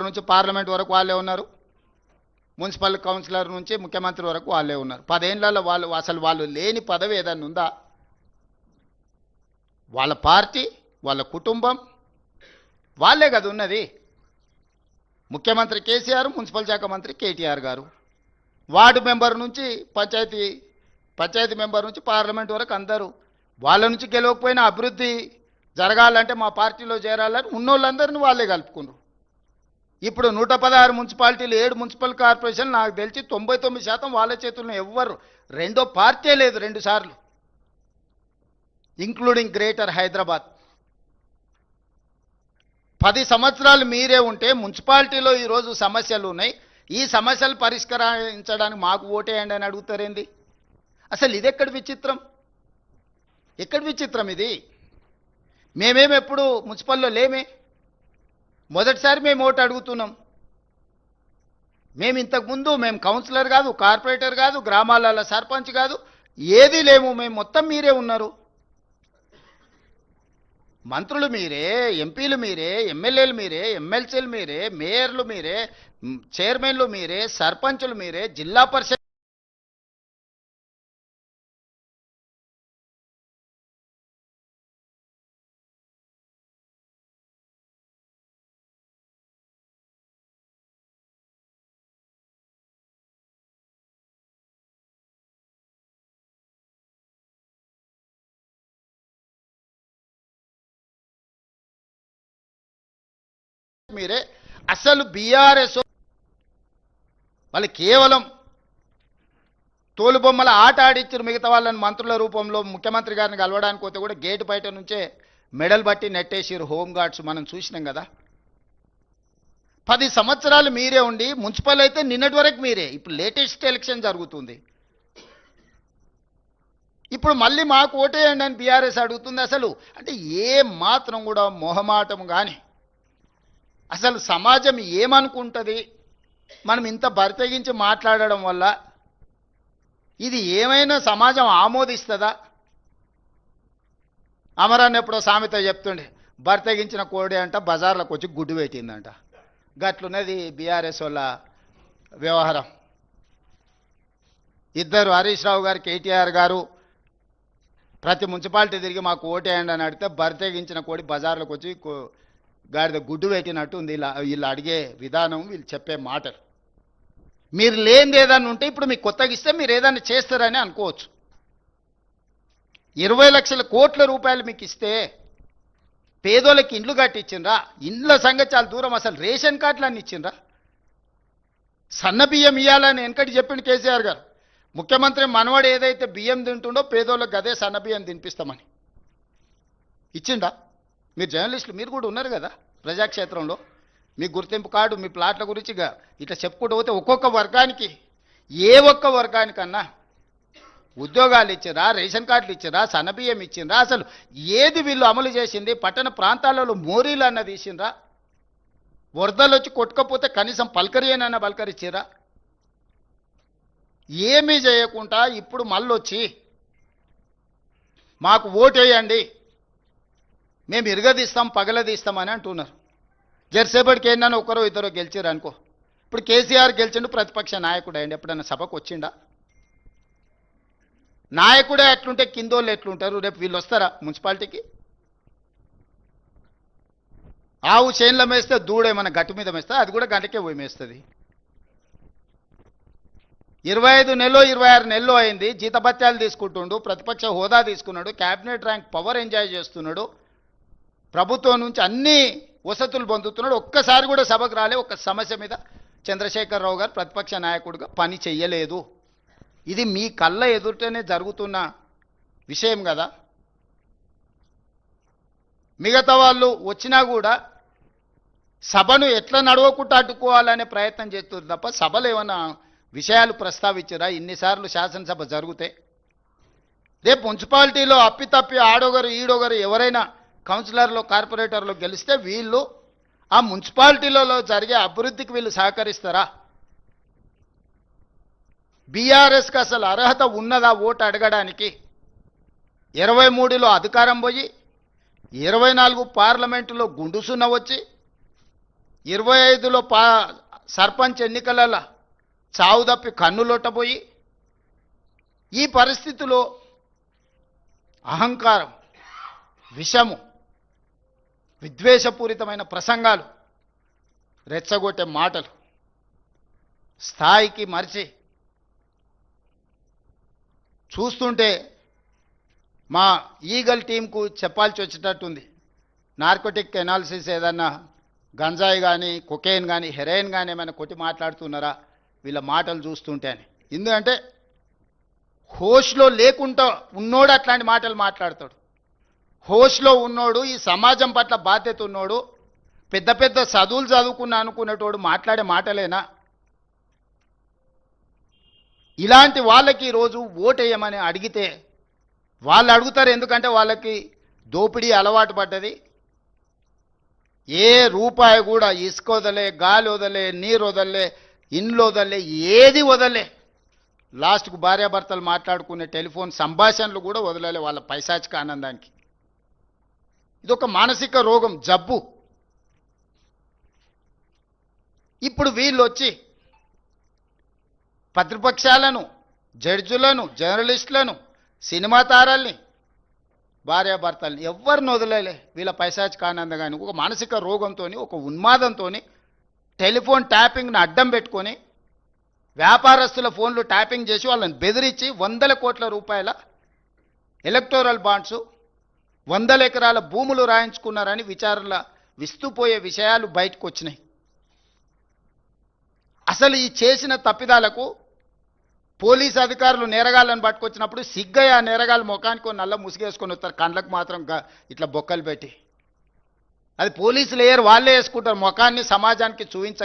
నుంచి పార్లమెంట్ వరకు వాళ్ళే ఉన్నారు, మున్సిపల్ కౌన్సిలర్ నుంచి ముఖ్యమంత్రి వరకు వాళ్ళే ఉన్నారు. 10 ఏళ్లలో వాళ్ళు లేని పదవి ఏదన్నా ఉందా? వాళ్ళ పార్టీ, వాళ్ళ కుటుంబం, వాళ్ళే కదా ఉన్నది. ముఖ్యమంత్రి కేసీఆర్, మున్సిపల్ శాఖ మంత్రి కేటీఆర్ గారు, వార్డు మెంబర్ నుంచి పంచాయతీ మెంబర్ నుంచి పార్లమెంట్ వరకు అందరూ. వాళ్ళ నుంచి గెలవకపోయినా అభివృద్ధి జరగాలంటే మా పార్టీలో చేరాలని ఉన్నోళ్ళందరినీ వాళ్ళే కలుపుకున్నారు. ఇప్పుడు 116 మున్సిపాలిటీలు, 7 మున్సిపల్ కార్పొరేషన్, నాకు తెలిసి 99% వాళ్ళ చేతుల్లో. ఎవ్వరు రెండో పార్టీ లేదు 2 సార్లు, ఇంక్లూడింగ్ గ్రేటర్ హైదరాబాద్. 10 సంవత్సరాలు మీరే ఉంటే మున్సిపాలిటీలో ఈరోజు సమస్యలు ఉన్నాయి, ఈ సమస్యలు పరిష్కరించడానికి మాకు ఓటేయండి అని అడుగుతారేంది? అసలు ఇది ఎక్కడి విచిత్రం? ఎక్కడి విచిత్రం ఇది? మేమేమి ఎప్పుడు మున్సిపల్లో లేమే, మొదటిసారి మేము ఓటు అడుగుతున్నాం. మేము ఇంతకుముందు మేము కౌన్సిలర్ కాదు, కార్పొరేటర్ కాదు, గ్రామాల సర్పంచ్ కాదు, ఏది లేము. మేము మొత్తం మీరే ఉన్నారు. మంత్రులు మీరే, ఎంపీలు మీరే, ఎమ్మెల్యేలు మీరే, ఎమ్మెల్సీలు మీరే, మేయర్లు మీరే, చైర్మన్లు మీరే, సర్పంచులు మీరే, జిల్లా పరిషత్ మీరే. అసలు బీఆర్ఎస్ వాళ్ళు కేవలం తోలుబొమ్మల ఆట ఆడిచ్చారు. మిగతా వాళ్ళని మంత్రుల రూపంలో ముఖ్యమంత్రి గారిని కలవడానికి పోతే కూడా గేటు బయట నుంచే మెడల్ బట్టి నెట్టేసారు హోంగార్డ్స్. మనం చూసినాం కదా. 10 సంవత్సరాలు మీరే ఉండి మున్సిపల్ అయితే నిన్నటి వరకు మీరే. ఇప్పుడు లేటెస్ట్ ఎలక్షన్ జరుగుతుంది, ఇప్పుడు మళ్ళీ మాకు ఓటేయండి అని బీఆర్ఎస్ అడుగుతుంది. అసలు అంటే ఏ మాత్రం కూడా మొహమాటం కానీ, అసలు సమాజం ఏమనుకుంటుంది మనం ఇంత బరితెగించి మాట్లాడడం వల్ల? ఇది ఏమైనా సమాజం ఆమోదిస్తుందా? అమరాన్ని ఎప్పుడో సామెత చెప్తుండే, బరితెగించిన కోడి అంట బజార్లకు వచ్చి గుడ్డు పెట్టిందంట. గట్లున్నది బీఆర్ఎస్ వాళ్ళ వ్యవహారం. ఇద్దరు హరీష్ రావు గారు, కేటీఆర్ గారు ప్రతి మున్సిపాలిటీ తిరిగి మాకు ఓటేయండి అని అడిగితే బరితెగించిన కోడి బజార్లకు వచ్చి గాడిద గుడ్డు పెట్టినట్టు ఉంది వీళ్ళు అడిగే విధానం, వీళ్ళు చెప్పే మాటలు. మీరు లేనిది ఏదన్నా ఉంటే ఇప్పుడు మీకు కొత్తగా ఇస్తే మీరు ఏదన్నా చేస్తారని అనుకోవచ్చు. 20 లక్షల కోట్ల రూపాయలు మీకు ఇస్తే పేదోళ్ళకి ఇండ్లు కట్టించిండ్రా? ఇండ్ల సంగతి చాలా దూరం, అసలు రేషన్ కార్డులు అన్ని ఇచ్చిండ్రా? సన్న బియ్యం ఇవ్వాలని వెనకటి చెప్పిండు కేసీఆర్ గారు. ముఖ్యమంత్రి మనవాడు ఏదైతే బియ్యం తింటుండో పేదోళ్ళకి అదే సన్న బియ్యం తినిపిస్తామని ఇచ్చిండా? మీరు జర్నలిస్టులు, మీరు కూడా ఉన్నారు కదా ప్రజాక్షేత్రంలో. మీ గుర్తింపు కార్డు, మీ ప్లాట్ల గురించి ఇట్లా చెప్పుకుంటూ పోతే ఒక్కొక్క వర్గానికి, ఏ ఒక్క వర్గానికన్నా ఉద్యోగాలు ఇచ్చిరా, రేషన్ కార్డులు ఇచ్చిరా, సన్నబియ్యం ఇచ్చిండ్రా? అసలు ఏది వీళ్ళు అమలు చేసింది? పట్టణ ప్రాంతాలలో మోరీలు అన్న తీసిండ్రా? వరదలు వచ్చి కొట్టుకపోతే కనీసం పలకరియనన్నా పలకరిచ్చిరా? ఏమీ చేయకుండా ఇప్పుడు మళ్ళొచ్చి మాకు ఓటేయండి, మేము ఇరగదీస్తాం, పగలదీస్తామని అంటున్నారు. జెర్సేపటికి ఏంటన్నా ఒకరో ఇద్దరు గెలిచారు అనుకో. ఇప్పుడు కేసీఆర్ గెలిచిండు, ప్రతిపక్ష నాయకుడు అయ్యండి. ఎప్పుడన్నా సభకు వచ్చిండా? నాయకుడే ఎట్లుంటే కిందోళ్ళు ఎట్లుంటారు? రేపు వీళ్ళు వస్తారా మున్సిపాలిటీకి? ఆవు చేన్ల మేస్తే దూడేమన్నా గట్టు మీద మేస్తే అది కూడా గంటకే పోయి మేస్తుంది. 25 నెలలో 26 నెలలు అయింది, జీతభత్యాలు తీసుకుంటుండు, ప్రతిపక్ష హోదా తీసుకున్నాడు, క్యాబినెట్ ర్యాంక్ పవర్ ఎంజాయ్ చేస్తున్నాడు, ప్రభుత్వం నుంచి అన్ని వసతులు పొందుతున్నాడు. ఒక్కసారి కూడా సభకు రాలే. ఒక్క సమస్య మీద చంద్రశేఖరరావు గారు ప్రతిపక్ష నాయకుడిగా పని చెయ్యలేదు. ఇది మీ కళ్ళ ఎదుటనే జరుగుతున్న విషయం కదా. మిగతా వాళ్ళు వచ్చినా కూడా సభను ఎట్లా నడవకుండా అడ్డుకోవాలనే ప్రయత్నం చేస్తున్నారు తప్ప సభలో ఏమన్నా విషయాలు ప్రస్తావించారా? ఇన్నిసార్లు శాసనసభ జరిగితే రేపు మున్సిపాలిటీలో అప్పితప్పి ఆడొగరు ఈడొగరు ఎవరైనా కౌన్సిలర్లు, కార్పొరేటర్లు గెలిస్తే వీళ్ళు ఆ మున్సిపాలిటీలలో జరిగే అభివృద్ధికి వీళ్ళు సహకరిస్తారా? బీఆర్ఎస్కి అసలు అర్హత ఉన్నదా ఓటు అడగడానికి? 23లో అధికారం పోయి 24 పార్లమెంటులో గుండుసున్న వచ్చి 25లో సర్పంచ్ ఎన్నికలలో చావు తప్పి కన్నులొట్టబోయి ఈ పరిస్థితిలో అహంకారం, విషము, విద్వేషపూరితమైన ప్రసంగాలు, రెచ్చగొట్టే మాటలు స్థాయికి మరిచి చూస్తుంటే మా ఈగల్ టీంకు చెప్పాల్సి వచ్చేటట్టుంది. నార్కోటిక్ ఎనాలిసిస్ ఏదన్నా గంజాయి కానీ, కొకేన్ కానీ, హెరాయిన్ కానీ ఏమైనా కొట్టి మాట్లాడుతున్నారా వీళ్ళ మాటలు చూస్తుంటే అని. ఎందుకంటే హోష్లో లేకుండా ఉన్నోడు అట్లాంటి మాటలు మాట్లాడతాడు. హోష్లో ఉన్నోడు, ఈ సమాజం పట్ల బాధ్యత ఉన్నోడు, పెద్ద పెద్ద చదువులు చదువుకున్నా అనుకునేటోడు మాట్లాడే మాటలేనా? ఇలాంటి వాళ్ళకి ఈరోజు ఓటేయమని అడిగితే వాళ్ళు అడుగుతారు. ఎందుకంటే వాళ్ళకి దోపిడీ అలవాటు పడ్డది. ఏ రూపాయి కూడా ఇసుక వదలే, గాలి వదలే, నీరు వదలే, ఇండ్లు వదలే, ఏది వదలే. లాస్ట్కు భార్యాభర్తలు మాట్లాడుకునే టెలిఫోన్ సంభాషణలు కూడా వదలలే వాళ్ళ పైశాచిక ఆనందానికి. ఇదొక మానసిక రోగం, జబ్బు. ఇప్పుడు వీళ్ళు వచ్చి ప్రతిపక్షాలను, జడ్జులను, జర్నలిస్టులను, సినిమా తారల్ని, భార్యాభర్తల్ని ఎవరిని వదలలే వీళ్ళ పైశాచిక ఆనందంగాని. ఒక మానసిక రోగంతో, ఒక ఉన్మాదంతో టెలిఫోన్ ట్యాపింగ్ను అడ్డం పెట్టుకొని వ్యాపారస్తుల ఫోన్లు ట్యాపింగ్ చేసి వాళ్ళని బెదిరించి 100 కోట్ల రూపాయల ఎలక్టోరల్ బాండ్స్, 100 ఎకరాల భూములు రాయించుకున్నారని విచారణల విస్తుపోయే విషయాలు బయటకు వచ్చినాయి. అసలు ఈ చేసిన తప్పిదాలకు పోలీస్ అధికారులు నేరగాళ్ళని పట్టుకొచ్చినప్పుడు సిగ్గయ్య ఆ నేరగాళ్ళు ముఖానికి నల్ల ముసుగేసుకొని వస్తారు, కండ్లకు మాత్రం ఇట్లా బొక్కలు పెట్టి. అది పోలీసులు వాళ్ళే వేసుకుంటారు ముఖాన్ని సమాజానికి చూపించ